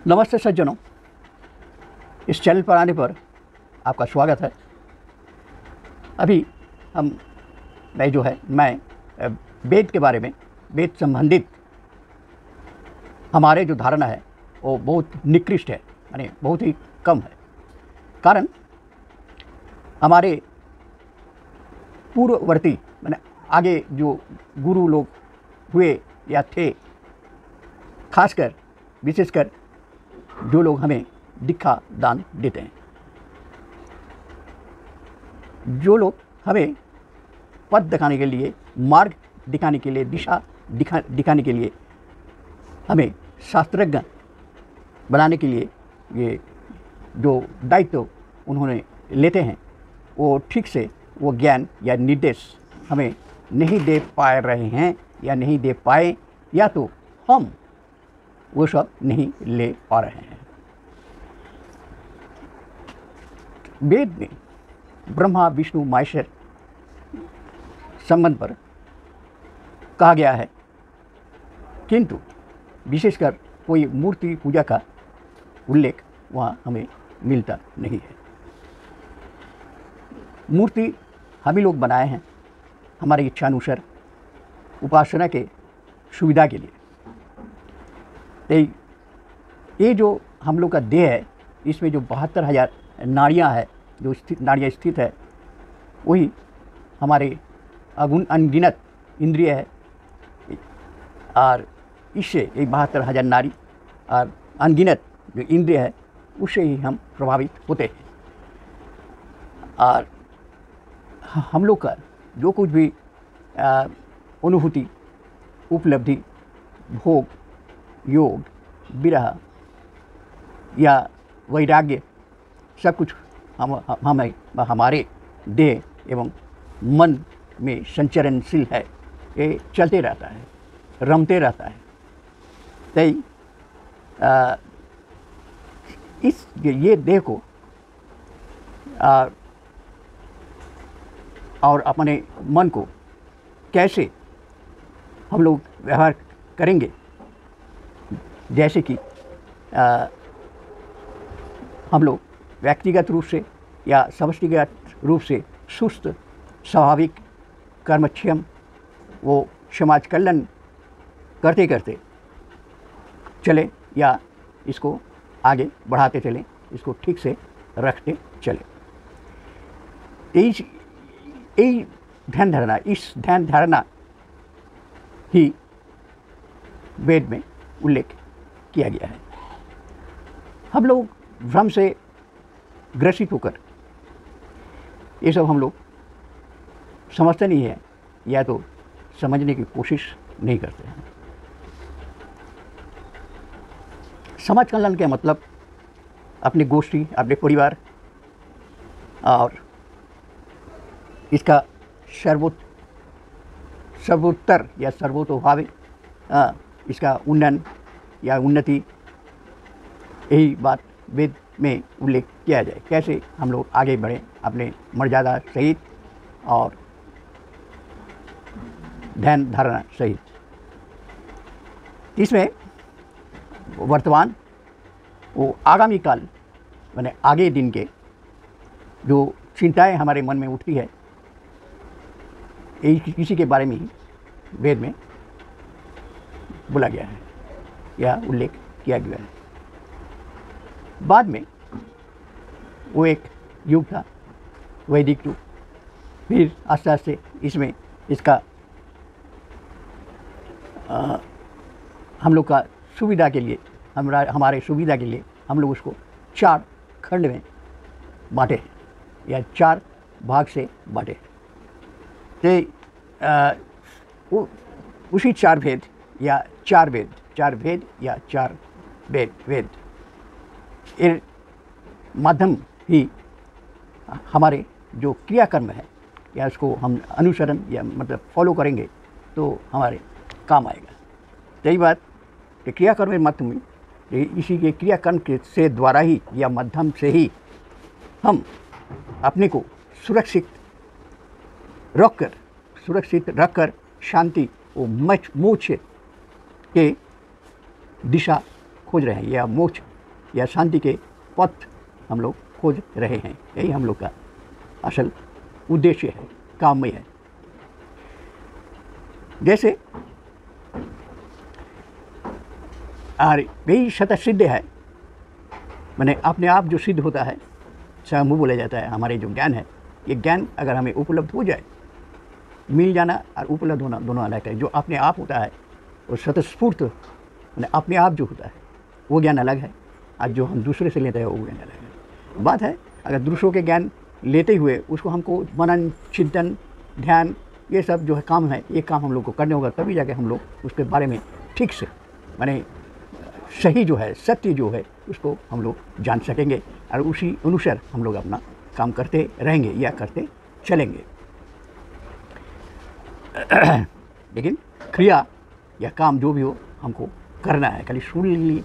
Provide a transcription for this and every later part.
नमस्ते सज्जनों, इस चैनल पर आने पर आपका स्वागत है। अभी मैं वेद के बारे में, वेद संबंधित हमारे जो धारणा है वो बहुत निकृष्ट है, यानी बहुत ही कम है। कारण हमारे पूर्ववर्ती मैंने आगे जो गुरु लोग हुए या थे, खासकर विशेषकर जो लोग हमें दीक्षा दान देते हैं, जो लोग हमें पथ दिखाने के लिए, मार्ग दिखाने के लिए, दिशा दिखाने के लिए, हमें शास्त्रज्ञ बनाने के लिए ये जो दायित्व उन्होंने लेते हैं, वो ठीक से वो ज्ञान या निर्देश हमें नहीं दे पा रहे हैं या नहीं दे पाए, या तो हम वो सब नहीं ले पा रहे हैं। वेद में ब्रह्मा विष्णु महेश्वर संबंध पर कहा गया है, किंतु विशेषकर कोई मूर्ति पूजा का उल्लेख वहाँ हमें मिलता नहीं है। मूर्ति हम ही लोग बनाए हैं हमारी इच्छानुसार, उपासना के सुविधा के लिए। ये जो हम लोग का देह है, इसमें जो 72,000 नाड़ियाँ है, जो नाड़ियाँ स्थित है, वही हमारे अनगिनत इंद्रिय है। और इससे ये 72,000 नाड़ी और अनगिनत जो इंद्रिय है, उससे ही हम प्रभावित होते हैं। और हम लोग का जो कुछ भी अनुभूति, उपलब्धि, भोग, योग, विरह या वैराग्य, सब कुछ हमारे देह एवं मन में संचरणशील है। ये चलते रहता है, रमते रहता है। ये देह को और अपने मन को कैसे हम लोग व्यवहार करेंगे, जैसे कि हम लोग व्यक्तिगत रूप से या समष्टिगत रूप से सुस्त, स्वाभाविक, कर्मक्षम, वो समाज कल्याण करते करते चले या इसको आगे बढ़ाते चलें, इसको ठीक से रखते चले। यही ध्यान धारणा, इस ध्यान धारणा ही वेद में उल्लेख किया गया है। हम लोग भ्रम से ग्रसित होकर ये सब हम लोग समझते नहीं है, या तो समझने की कोशिश नहीं करते हैं। समाज कल्याण का मतलब अपनी गोष्ठी, अपने परिवार और इसका सर्वोत्तर या सर्वतोभावी इसका उन्नयन या उन्नति, यही बात वेद में उल्लेख किया जाए। कैसे हम लोग आगे बढ़ें अपने मर्यादा सहित और ध्यान धारणा सहित। इसमें वर्तमान, वो आगामी काल माने आगे दिन के जो चिंताएं हमारे मन में उठती है, यही किसी के बारे में ही वेद में बोला गया है या उल्लेख किया गया है। बाद में वो एक युग था, वैदिक युग। फिर आस्ते आस्ते इसमें इसका हम लोग का सुविधा के लिए, हमारे सुविधा के लिए हम लोग उसको 4 खंड में बांटे हैं या 4 भाग से बांटे हैं। तो उसी 4 भेद या 4 वेद, 4 भेद या 4 वेद इन माध्यम ही हमारे जो क्रियाकर्म है, या उसको हम अनुसरण या मतलब फॉलो करेंगे तो हमारे काम आएगा। यही बात कि क्रियाकर्म के माध्यम में, इसी के क्रियाकर्म के से द्वारा ही या माध्यम से ही हम अपने को सुरक्षित रखकर शांति और मोक्ष के दिशा खोज रहे हैं या मोक्ष या शांति के पथ हम लोग खोज रहे हैं। यही हम लोग का असल उद्देश्य है, काम में है। जैसे और यही स्वतः सिद्ध है, मैंने अपने आप जो सिद्ध होता है, स्वयं बोला जाता है। हमारे जो ज्ञान है, ये ज्ञान अगर हमें उपलब्ध हो जाए, मिल जाना और उपलब्ध होना दोनों अलग है। जो अपने आप होता है वो स्वतःस्फूर्त मैंने अपने आप जो होता है वो ज्ञान अलग है, और जो हम दूसरे से लेते हैं वो ज्ञान अलग है। बात है अगर दूसरों के ज्ञान लेते हुए उसको हमको मनन, चिंतन, ध्यान, ये सब जो है काम है, ये काम हम लोग को करने होगा, तभी जाके हम लोग उसके बारे में ठीक से माने सही जो है, सत्य जो है, उसको हम लोग जान सकेंगे और उसी अनुसार हम लोग अपना काम करते रहेंगे या करते चलेंगे। लेकिन क्रिया या काम जो भी हो हमको करना है। खाली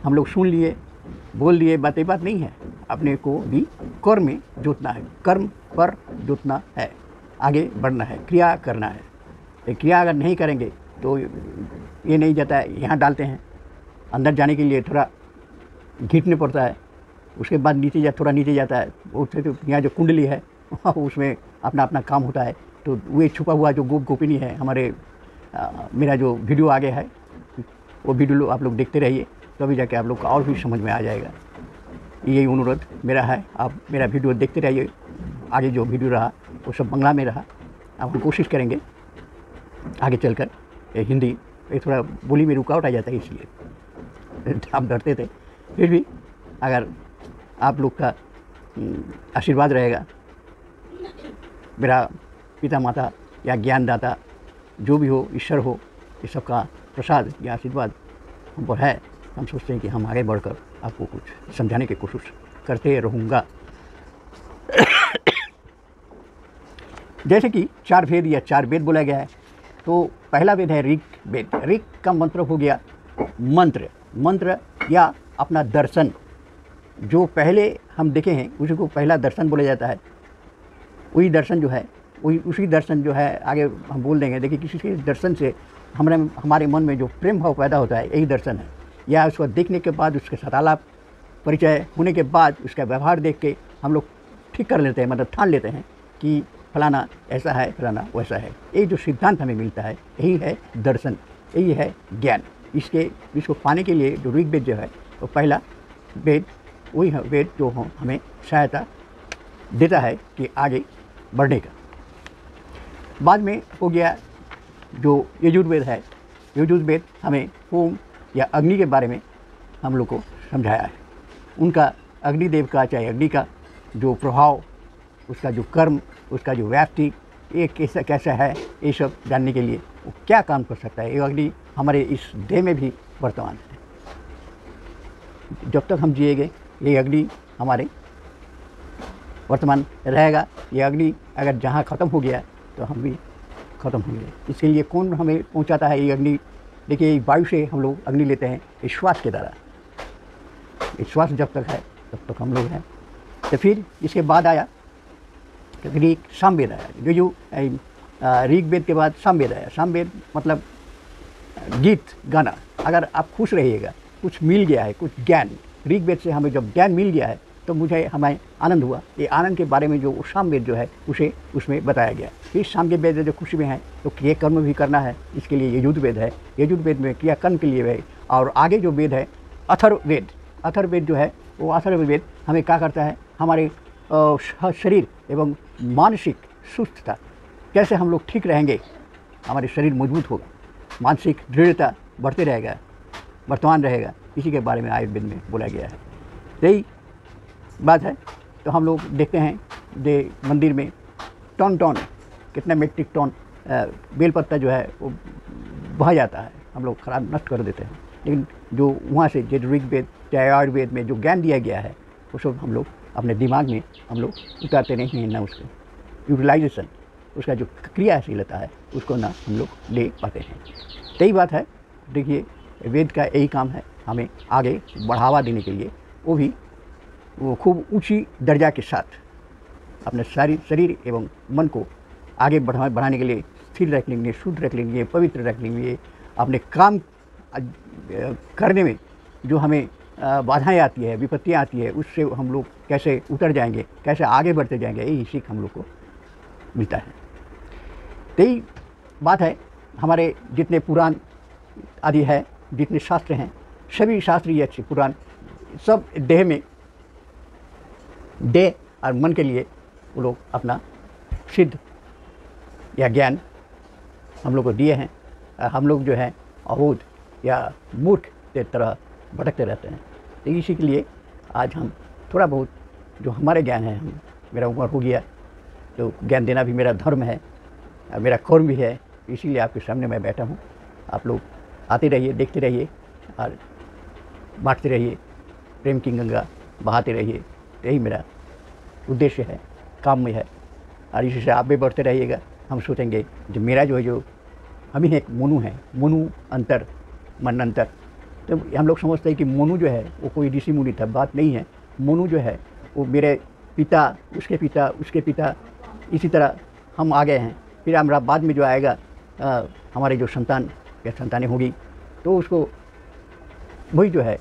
हम लोग सुन लिए, बोल लिए, बात नहीं है। अपने को भी कर्म में जोतना है, कर्म पर जोतना है, आगे बढ़ना है, क्रिया करना है। तो क्रिया अगर नहीं करेंगे तो ये नहीं जाता है, यहाँ डालते हैं, अंदर जाने के लिए थोड़ा घींचने पड़ता है, उसके बाद नीचे थोड़ा नीचे जाता है। उससे तो यहाँ जो कुंडली है उसमें अपना अपना काम होता है। तो वो छुपा हुआ जो गोपिनी है, हमारे मेरा जो वीडियो आगे है वो वीडियो आप लोग देखते रहिए, तभी जाके आप लोग को और भी समझ में आ जाएगा। यही अनुरोध मेरा है, आप मेरा वीडियो देखते रहिए। आगे जो वीडियो रहा वो सब बांग्ला में रहा। आप कोशिश करेंगे आगे चलकर हिंदी, ये थोड़ा बोली में रुकावट आ जाता है, इसलिए आप डरते थे। फिर भी अगर आप लोग का आशीर्वाद रहेगा, मेरा पिता माता या ज्ञानदाता जो भी हो, ईश्वर हो, ये सबका प्रसाद या आशीर्वाद हम पर है। हम सोचते हैं कि हम आगे बढ़कर आपको कुछ समझाने की कोशिश करते रहूँगा। जैसे कि 4 भेद या 4 वेद बोला गया है, तो पहला वेद है ऋग वेद। ऋग का मतलब हो गया मंत्र, मंत्र या अपना दर्शन। जो पहले हम देखे हैं उसी को पहला दर्शन बोला जाता है। वही दर्शन जो है, वही उसी दर्शन जो है, आगे हम बोल देंगे। देखिए किसी के दर्शन से हमारे मन में जो प्रेम भाव पैदा होता है, यही दर्शन है। या उसको देखने के बाद, उसके साथ आलाप परिचय होने के बाद, उसका व्यवहार देख के हम लोग ठीक कर लेते हैं, मतलब ठान लेते हैं कि फलाना ऐसा है, फलाना वैसा है। ये जो सिद्धांत हमें मिलता है, यही है दर्शन, यही है ज्ञान। इसको पाने के लिए जो ऋग वेद जो है, वो पहला वेद वही है वेद जो हमें सहायता देता है कि आगे बढ़ने का। बाद में हो गया जो यजुर्वेद है। यजुर्वेद हमें होम या अग्नि के बारे में हम लोग को समझाया है। उनका अग्निदेव का, चाहे अग्नि का जो प्रभाव, उसका जो कर्म, उसका जो व्याप्ति, ये कैसा है, ये सब जानने के लिए वो क्या काम कर सकता है। ये अग्नि हमारे इस देह में भी वर्तमान है। जब तक हम जिएंगे ये अग्नि हमारे वर्तमान रहेगा। ये अग्नि अगर जहाँ ख़त्म हो गया तो हम भी ख़त्म होंगे। इसके लिए कौन हमें पहुँचाता है ये अग्नि? देखिए वायु से हम लोग अग्नि लेते हैं, श्वास के द्वारा। श्वास जब तक है तब तक हम लोग हैं। तो फिर इसके बाद आया ऋग सामवेद आया। जो ऋग वेद के बाद सामवेद आया। सामवेद मतलब गीत गाना। अगर आप खुश रहिएगा, कुछ मिल गया है, कुछ ज्ञान ऋग वेद से हमें जब ज्ञान मिल गया है तो हमें आनंद हुआ। ये आनंद के बारे में जो सामवेद जो है उसे उसमें बताया गया। फिर साम के वेद जो खुशी में है तो क्रिया कर्म भी करना है, इसके लिए यजुर्वेद है। यजुर्वेद में क्रिया कर्म के लिए है। और आगे जो वेद है अथर्ववेद। अथर्ववेद जो है वो अथर्ववेद हमें क्या करता है, हमारे शरीर एवं मानसिक सुस्थता कैसे हम लोग ठीक रहेंगे, हमारे शरीर मजबूत होगा, मानसिक दृढ़ता बढ़ते रहेगा, वर्तमान रहेगा, इसी के बारे में आयुर्वेद में बोला गया है। यही बात है। तो हम लोग देखते हैं जे मंदिर में टन टन कितना मेट्रिक टन बेलपत्ता जो है वो बह जाता है, हम लोग खराब नष्ट कर देते हैं। लेकिन जो वहाँ से जो ऋग्वेद चाहे आयुर्वेद में जो ज्ञान दिया गया है वो सब हम लोग अपने दिमाग में हम लोग उतारते नहीं हैं, ना उसको यूटिलाइजेशन, उसका जो क्रियाशीलता है उसको ना हम लोग ले पाते हैं। यही बात है। देखिए वेद का यही काम है, हमें आगे बढ़ावा देने के लिए, वो खूब ऊंची दर्जा के साथ अपने शरीर एवं मन को आगे बढ़ाने के लिए, स्थिर रखने के लिए, शुद्ध रखने के लिए, पवित्र रखने के लिए, अपने काम करने में जो हमें बाधाएं आती है, विपत्तियां आती है, उससे हम लोग कैसे उतर जाएंगे, कैसे आगे बढ़ते जाएंगे, यही सीख हम लोग को मिलता है। तो यही बात है, हमारे जितने पुराण आदि है, जितने शास्त्र हैं, सभी शास्त्र ये अच्छे पुराण सब देह और मन के लिए वो लोग अपना सिद्ध या ज्ञान हम लोग को दिए हैं। हम लोग जो है अबोध या मूर्ख के तरह भटकते रहते हैं। तो इसी के लिए आज हम थोड़ा बहुत जो हमारे ज्ञान है, मेरा उम्र हो गया तो ज्ञान देना भी मेरा धर्म है, मेरा कर्म भी है, इसीलिए आपके सामने मैं बैठा हूँ। आप लोग आते रहिए, देखते रहिए और बांटते रहिए, प्रेम की गंगा बहाते रहिए। यही मेरा उद्देश्य है, काम में है, और इसी से आप भी बढ़ते रहिएगा। हम सोचेंगे जो मेरा जो हम ही एक मोनू है, मोनू अंतर मन अंतर। तो हम लोग समझते हैं कि मोनू जो है वो कोई ऋषि मुनि था, बात नहीं है। मोनू जो है वो मेरे पिता, उसके पिता, उसके पिता, इसी तरह हम आ गए हैं। फिर हमारा बाद में जो आएगा हमारे जो संतान या संतानें होगी, तो उसको वही जो है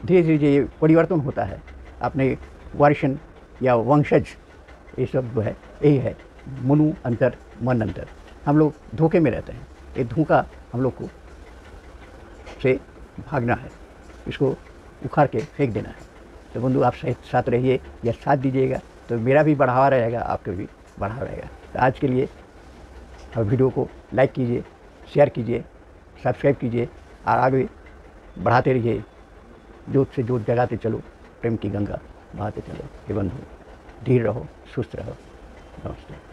धीरे धीरे ये परिवर्तन होता है। अपने वारिशन या वंशज, ये सब जो है यही है मनु अंतर मन अंतर। हम लोग धोखे में रहते हैं, ये धोखा हम लोग को से भागना है, इसको उखाड़ के फेंक देना है। तो बंधु आप साथ रहिए या साथ दीजिएगा तो मेरा भी बढ़ावा रहेगा, आपका भी बढ़ावा रहेगा। तो आज के लिए वीडियो को लाइक कीजिए, शेयर कीजिए, सब्सक्राइब कीजिए और आगे बढ़ाते रहिए। जोत से जोत जगाते चलो, प्रेम की गंगा बहाते चलो। हे बंधु, धीर रहो, सुस्त रहो। नमस्ते।